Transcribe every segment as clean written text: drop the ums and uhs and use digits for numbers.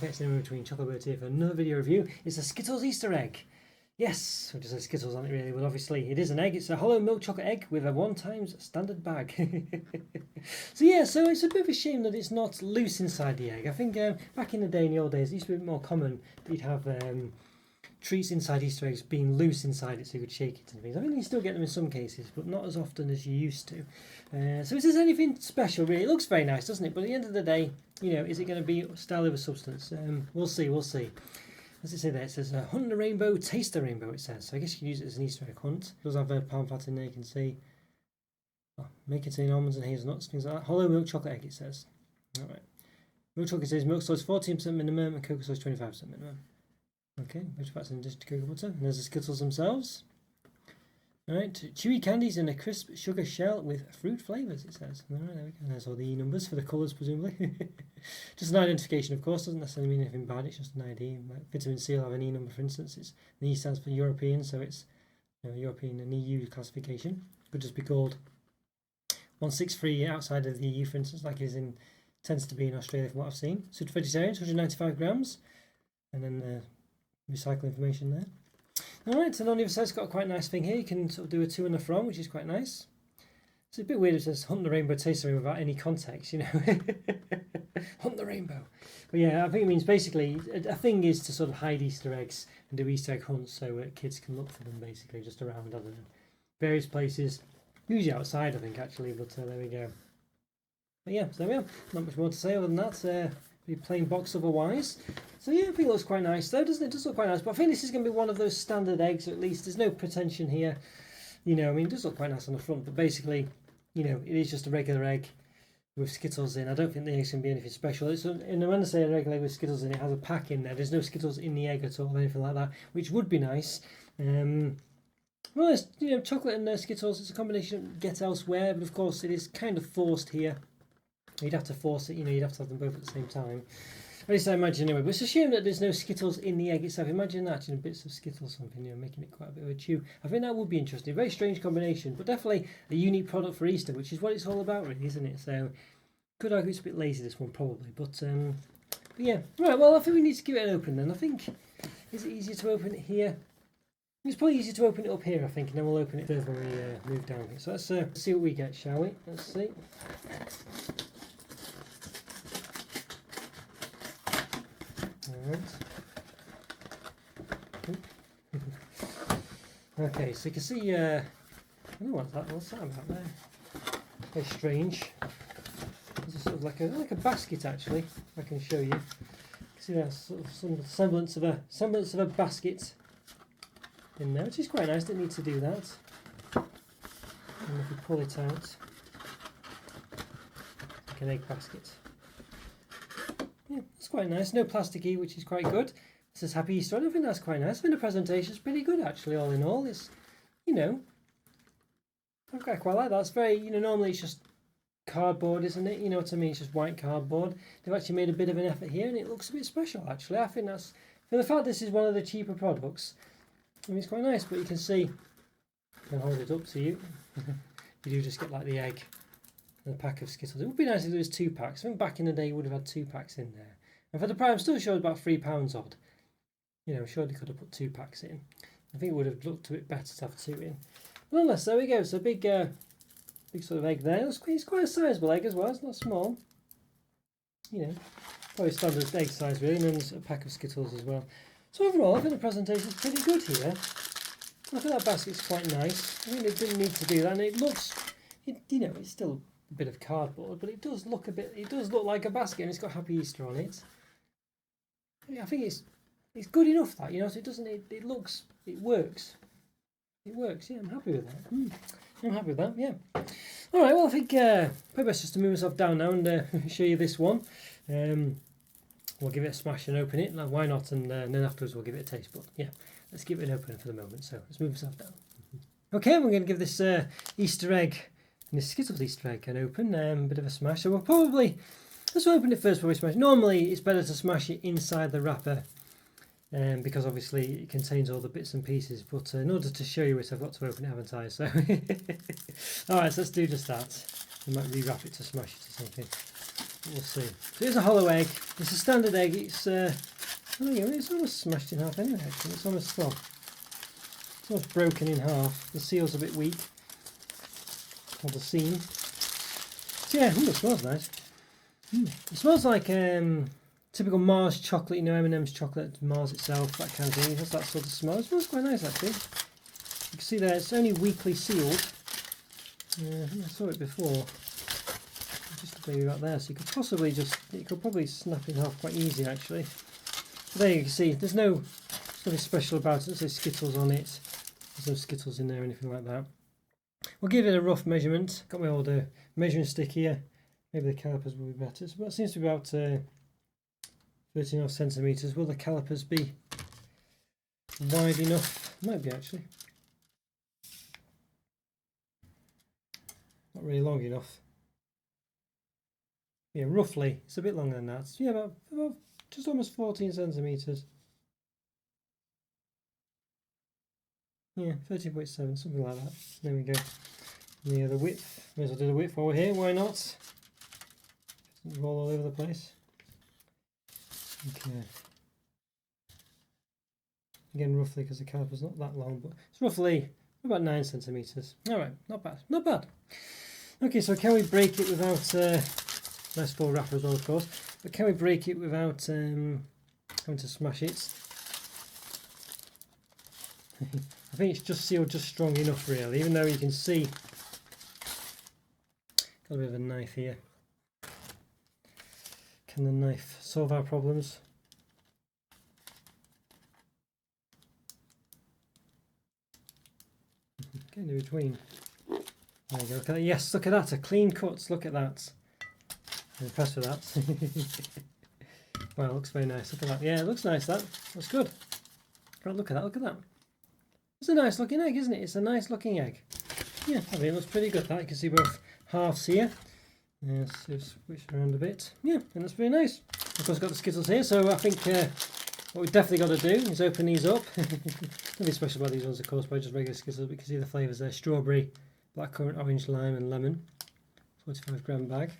Okay, it's in between Chocolo Roberto here for another video review. It's a Skittles Easter Egg. Yes, which is a Skittles on it really, but obviously it is an egg. It's a hollow milk chocolate egg with a 1x standard bag. So it's a bit of a shame that it's not loose inside the egg. I think back in the day, in the old days, it used to be a bit more common that you'd have treats inside Easter eggs being loose inside it so you could shake it and things. I think you still get them in some cases, but not as often as you used to. So is there anything special really? It looks very nice, doesn't it? But at the end of the day, you know, is it going to be style over substance? We'll see. As it say there, it says hunt the rainbow, taste the rainbow, it says. So I guess you can use it as an Easter egg hunt. It does have palm fat in there, you can see. Oh, may contain almonds and hazelnuts, things like that. Hollow milk chocolate egg, it says. Alright. Milk chocolate says milk size 14% minimum and cocoa size 25% minimum. Okay, which fat's in addition to cocoa butter. And there's the Skittles themselves. Alright, chewy candies in a crisp sugar shell with fruit flavours, it says. Alright, there we go. There's all the E numbers for the colours, presumably. Just an identification, of course, doesn't necessarily mean anything bad, it's just an ID. Like vitamin C will have an E number, for instance. The E stands for European, so it's European and EU classification. Could just be called 163 outside of the EU, for instance, like it tends to be in Australia from what I've seen. So to vegetarians, 195 grams. And then the recycle information there. Alright, and on the other side it's got a quite nice thing here. You can sort of do a to and a from, which is quite nice. It's a bit weird, it says hunt the rainbow, taste the rainbow without any context, you know. Hunt the rainbow. But yeah, I think it means basically, a thing is to sort of hide Easter eggs and do Easter egg hunts so kids can look for them basically just around other than various places. Usually outside, I think, actually, but there we go. But yeah, so there we are. Not much more to say other than that. Pretty plain box otherwise. So yeah, I think it looks quite nice though, doesn't it? It does look quite nice, but I think this is going to be one of those standard eggs, at least. There's no pretension here. You know, I mean, it does look quite nice on the front, but basically, you know, it is just a regular egg with Skittles in. I don't think the egg's going to be anything special. And when I say a regular egg with Skittles in, it has a pack in there. There's no Skittles in the egg at all, anything like that, which would be nice. Well, it's, you know, chocolate and Skittles, it's a combination of get elsewhere, but of course it is kind of forced here. You'd have to force it, you know, you'd have to have them both at the same time. At least I imagine anyway. But it's a shame that there's no Skittles in the egg itself. Imagine that, you know, bits of Skittles, something, you know, making it quite a bit of a chew. I think that would be interesting. A very strange combination, but definitely a unique product for Easter, which is what it's all about, really, isn't it? So, could argue it's a bit lazy, this one, probably. But yeah. Right, well, I think we need to give it an open then. I think, is it easier to open it here? It's probably easier to open it up here, I think, and then we'll open it further when we move down here. So let's see what we get, shall we? Let's see. Alright. Okay, so you can see, I don't know what's that about there? Very strange. It's sort of like a basket, actually. I can show you. See, there's sort of some semblance of a basket in there, which is quite nice. Didn't need to do that. And if you pull it out, like an egg basket. Yeah, that's quite nice. No plasticky, which is quite good. It says Happy Easter. I think that's quite nice. I think the presentation's pretty good, actually, all in all. It's, you know, I quite like that. It's very, you know, normally it's just cardboard, isn't it? You know what I mean? It's just white cardboard. They've actually made a bit of an effort here, and it looks a bit special, actually. I think that's, for the fact this is one of the cheaper products, I mean, it's quite nice, but you can see, I can hold it up to you. You do just get like the egg and a pack of Skittles. It would be nice if there was 2 packs. I think back in the day you would have had 2 packs in there. And for the price, I'm still sure it's about £3 odd. You know, I'm sure they could have put 2 packs in. I think it would have looked a bit better to have 2 in. But nonetheless, there we go. So big sort of egg there. It's quite a sizable egg as well. It's not small. You know, probably standard egg size really. And then there's a pack of Skittles as well. So overall, I think the presentation is pretty good here. I think that basket's quite nice. I mean, it didn't need to do that, and it looks, you know, it's still a bit of cardboard, but it does look like a basket, and it's got Happy Easter on it. I think it's good enough, that, you know. So it doesn't, it works. It works. Yeah, I'm happy with that. I'm happy with that. Yeah. All right. Well, I think probably best just to move myself down now and show you this one. We'll give it a smash and open it. Like, why not? And then afterwards we'll give it a taste. But yeah, let's give it an open for the moment. So let's move ourselves down. Okay, we're going to give this Easter egg, this Skittles Easter egg, an open. Bit of a smash. So let's open it first before we smash. Normally it's better to smash it inside the wrapper, because obviously it contains all the bits and pieces. But in order to show you it, I've got to open it, haven't I? So all right, so let's do just that. We might rewrap it to smash it or something. We'll see. So it's a hollow egg. It's a standard egg. It's it's almost smashed in half anyway. Actually, it's almost it's almost broken in half. The seal's a bit weak. Or the seam. So yeah, it smells nice. It smells like typical Mars chocolate, you know, M&M's chocolate, Mars itself, that kind of thing. It has that sort of smell. It smells quite nice actually. You can see there, it's only weakly sealed. I think I saw it before. Just maybe about there, so you could possibly you could probably snap it in half quite easy actually. So there you can see, there's nothing special about it. There's no Skittles on it. There's no Skittles in there or anything like that. We'll give it a rough measurement. Got my old measuring stick here. Maybe the calipers will be better. So it seems to be about 13.5 centimetres. Will the calipers be wide enough? Might be actually. Not really long enough. Yeah, roughly. It's a bit longer than that. So yeah, about just almost 14 centimetres. Yeah, 13.7, something like that. There we go. Yeah, the width. May as well do the width while we're here. Why not? Doesn't roll all over the place. Okay. Again, roughly, because the caliper's not that long, but it's roughly about 9 centimetres. All right, not bad, not bad. Okay, so can we break it without nice full wrapper as well, of course. But can we break it without having to smash it? I think it's just sealed just strong enough, really. Even though you can see, got a bit of a knife here. Can the knife solve our problems? Get in between. There you go. Look at that. Yes, look at that. A clean cut. Look at that. I'm impressed with that. Wow, it looks very nice. Look at that. Yeah, it looks nice. That's good. Right, look at that. Look at that. It's a nice looking egg, isn't it? It's a nice looking egg. Yeah, I mean, it looks pretty good. That you can see both halves here. Yes, just switch around a bit. Yeah, and that's very nice. Of course, got the Skittles here, so I think what we've definitely got to do is open these up. Nothing special about these ones, of course, but just regular Skittles. But you can see the flavours there: strawberry, blackcurrant, orange, lime, and lemon. 45-gram bag.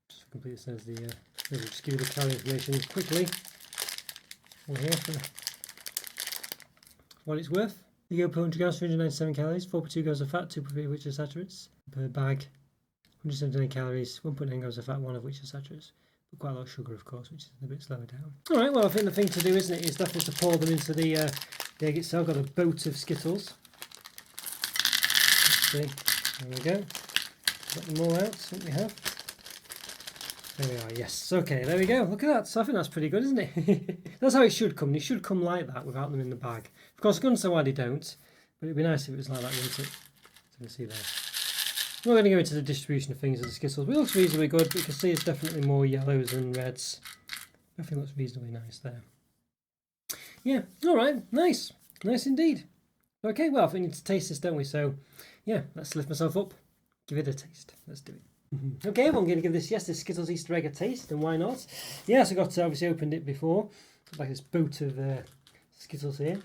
Just to complete, it says the. Just give you the calorie information quickly. All here for what it's worth. You go per 100 grams, 397 calories, 4.2 grams of fat, 2.3 of which are saturates per bag. 179 calories, 1.9 grams of fat, 1 of which are saturates. But quite a lot of sugar, of course, which is a bit slower down. Alright, well, I think the thing to do, isn't it, is definitely to pour them into the egg itself. Got a boat of Skittles. Let's see. There we go. Got them all out, I think we have. There we are, yes. Okay, there we go. Look at that. So I think that's pretty good, isn't it? That's how it should come. It should come like that without them in the bag. Of course, I couldn't say why they don't, but it'd be nice if it was like that, wouldn't it? So you can see there. We're going to go into the distribution of things of the Skittles. But it looks reasonably good, but you can see it's definitely more yellows than reds. Everything looks reasonably nice there. Yeah, alright, nice. Nice indeed. Okay, well, I think we need to taste this, don't we? So, yeah, let's lift myself up. Give it a taste. Let's do it. Okay, well, I'm going to give this Skittles Easter Egg a taste, and why not? Yes, I got obviously opened it before. Got like this boat of Skittles here.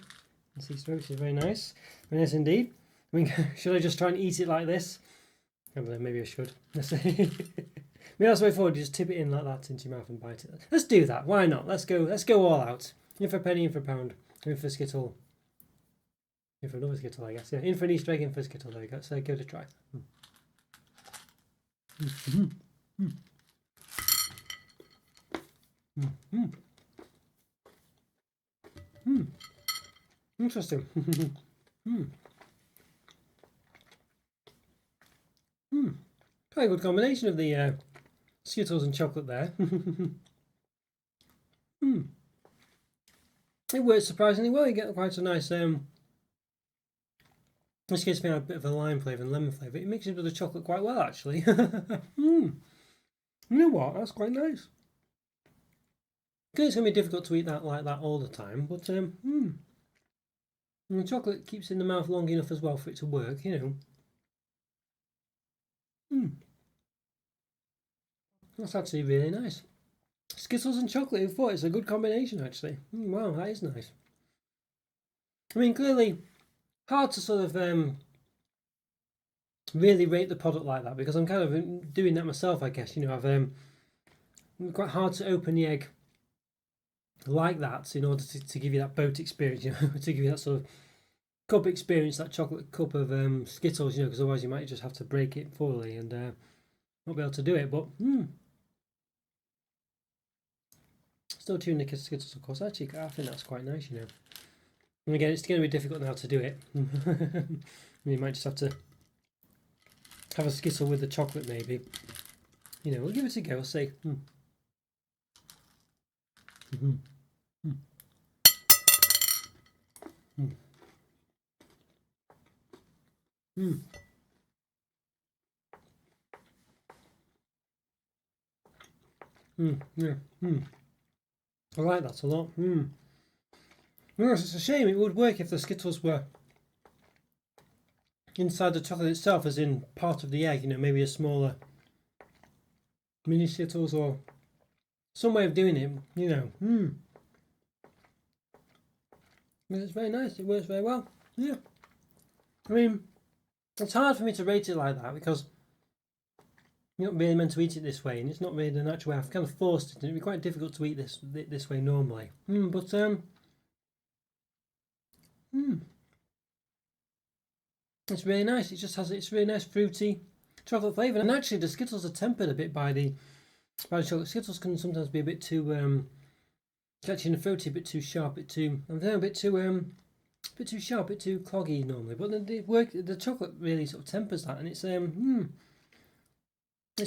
It's Easter egg, which is very nice. Very nice indeed. I mean, should I just try and eat it like this? I don't know, maybe I should. Let's see. Maybe that's the way forward. You just tip it in like that into your mouth and bite it. Let's do that. Why not? Let's go all out. In for a penny, in for a pound. In for a Skittle. In for another Skittle, I guess. Yeah, in for an Easter egg, in for a Skittle. There you go. So give it a try. Interesting. Quite a good combination of the Skittles and chocolate there. It works surprisingly well. You get quite a nice this gives me a bit of a lime flavour and lemon flavour. It mixes with the chocolate quite well, actually. You know what? That's quite nice. It's going to be difficult to eat that like that all the time, but and the chocolate keeps in the mouth long enough as well for it to work, you know. That's actually really nice. Skittles and chocolate, I thought it's a good combination, actually. Wow, that is nice. I mean, clearly, hard to sort of really rate the product like that, because I'm kind of doing that myself, I guess. You know, I've quite hard to open the egg like that in order to give you that boat experience, you know, to give you that sort of cup experience, that chocolate cup of Skittles, you know, because otherwise you might just have to break it fully and not be able to do it. But still chewing the Skittles, of course. Actually, I think that's quite nice, you know. And again, it's going to be difficult now to do it. You might just have to have a Skittle with the chocolate, maybe. You know, we'll give it a go. We'll see. Yeah. I like that a lot. Yes, it's a shame. It would work if the Skittles were inside the chocolate itself, as in part of the egg. You know, maybe a smaller mini Skittles or some way of doing it. You know. It's very nice. It works very well. Yeah. I mean, it's hard for me to rate it like that because you're not really meant to eat it this way, and it's not really the natural way. I've kind of forced it, and it'd be quite difficult to eat this way normally. It's really nice. It just has it's really nice fruity chocolate flavour, and actually the Skittles are tempered a bit by the chocolate. Skittles can sometimes be a bit too catchy and fruity, a bit too sharp, a bit too sharp, a bit too cloggy normally. But the chocolate really sort of tempers that, and it's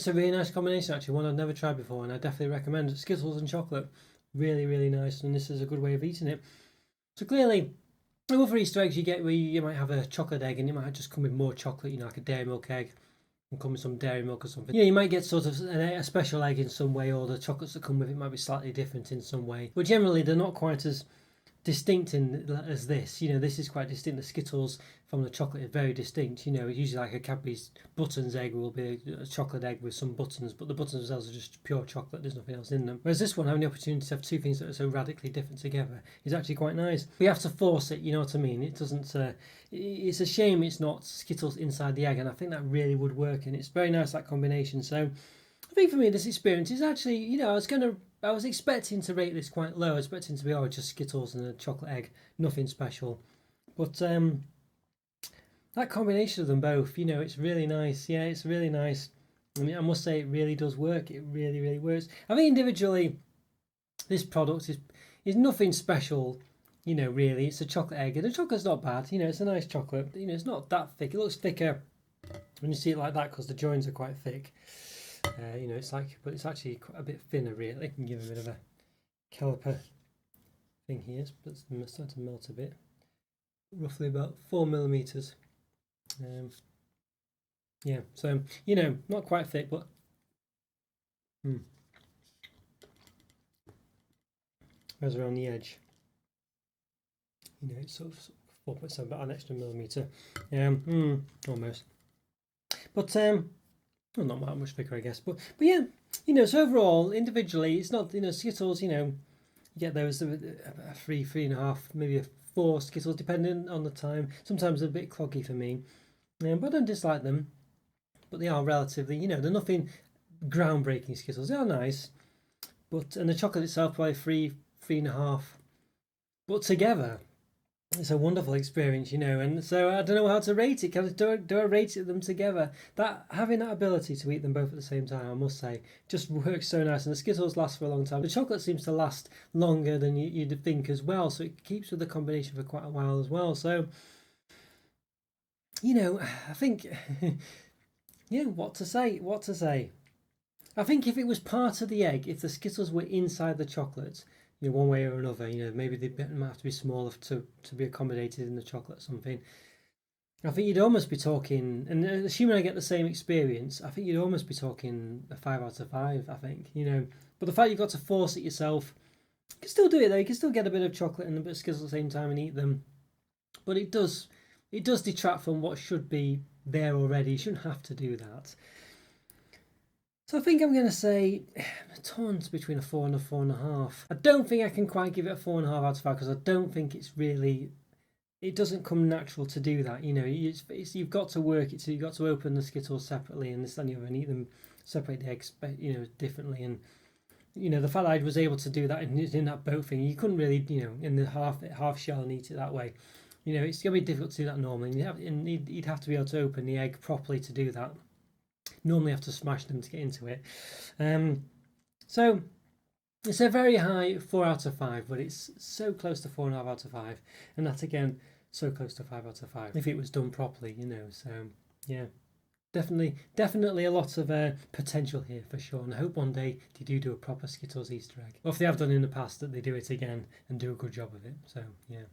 a really nice combination, actually, one I've never tried before, and I definitely recommend it. Skittles and chocolate, really, really nice, and this is a good way of eating it. So clearly, other Easter eggs you get where you might have a chocolate egg, and it might just come with more chocolate, you know, like a dairy milk egg, and come with some dairy milk or something. You know, you might get sort of a special egg in some way, or the chocolates that come with it might be slightly different in some way. But generally, they're not quite as distinct as this. You know, this is quite distinct. The Skittles from the chocolate is very distinct. You know, usually like a Cadbury's buttons egg will be a chocolate egg with some buttons, but the buttons themselves are just pure chocolate. There's nothing else in them. Whereas this one, having the opportunity to have two things that are so radically different together is actually quite nice. We have to force it, you know what I mean? It doesn't. It's a shame it's not Skittles inside the egg, and I think that really would work. And it's very nice, that combination. So I think for me, this experience is actually, you know, I was expecting to rate this quite low. I was expecting to be, just Skittles and a chocolate egg, nothing special. But that combination of them both, you know, it's really nice. Yeah, it's really nice. I mean, I must say it really does work. It really, really works. I think individually, this product is nothing special, you know, really. It's a chocolate egg, and the chocolate's not bad. You know, it's a nice chocolate. You know, it's not that thick. It looks thicker when you see it like that because the joins are quite thick. You know, it's like, but it's actually quite a bit thinner, really. I can give a bit of a caliper thing here, but it's starting to melt a bit. Roughly about 4mm. Yeah, so you know, not quite thick, but goes around the edge. You know, it's sort of 4.7, about an extra millimeter. Almost. But well, not that much thicker, I guess. But yeah, you know, so overall, individually, it's not, you know, Skittles, you know, you get those a 3.5, maybe a 4 Skittles, depending on the time. Sometimes they're a bit cloggy for me, but I don't dislike them. But they are relatively, you know, they're nothing groundbreaking Skittles. They are nice, but and the chocolate itself probably 3.5. But together, it's a wonderful experience, you know, and so I don't know how to rate it. Do I rate it them together? That having that ability to eat them both at the same time, I must say, just works so nice. And the Skittles last for a long time. The chocolate seems to last longer than you'd think as well, so it keeps with the combination for quite a while as well. So, you know, I think, yeah, what to say? What to say? I think if it was part of the egg, if the Skittles were inside the chocolate, you know, one way or another, you know, maybe they might have to be smaller to be accommodated in the chocolate or something. I think you'd almost be talking, and assuming I get the same experience, I think you'd almost be talking a 5 out of 5, I think, you know. But the fact you've got to force it yourself, you can still do it though, you can still get a bit of chocolate and a bit of Skittles at the same time and eat them. But it does detract from what should be there already. You shouldn't have to do that. So I think I'm going to say I'm torn between a 4 and a 4.5. I don't think I can quite give it a 4.5 out of 5 because I don't think it's really, it doesn't come natural to do that. You know, you've got to work it. So you've got to open the Skittles separately and this and the other and eat them, separate the eggs, you know, differently. And you know, the fact that I was able to do that in that boat thing, you couldn't really, you know, in the half shell and eat it that way. You know, it's gonna be difficult to do that normally. You'd have to be able to open the egg properly to do that. Normally, have to smash them to get into it. So it's a very high 4 out of 5, but it's so close to 4.5 out of 5, and that again, so close to 5 out of 5 if it was done properly, you know. So yeah, definitely a lot of potential here for sure, and I hope one day they do a proper Skittles Easter egg, or if they have done in the past, that they do it again and do a good job of it. So yeah.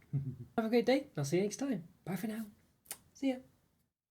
Have a great day. I'll see you next time. Bye for now. See ya.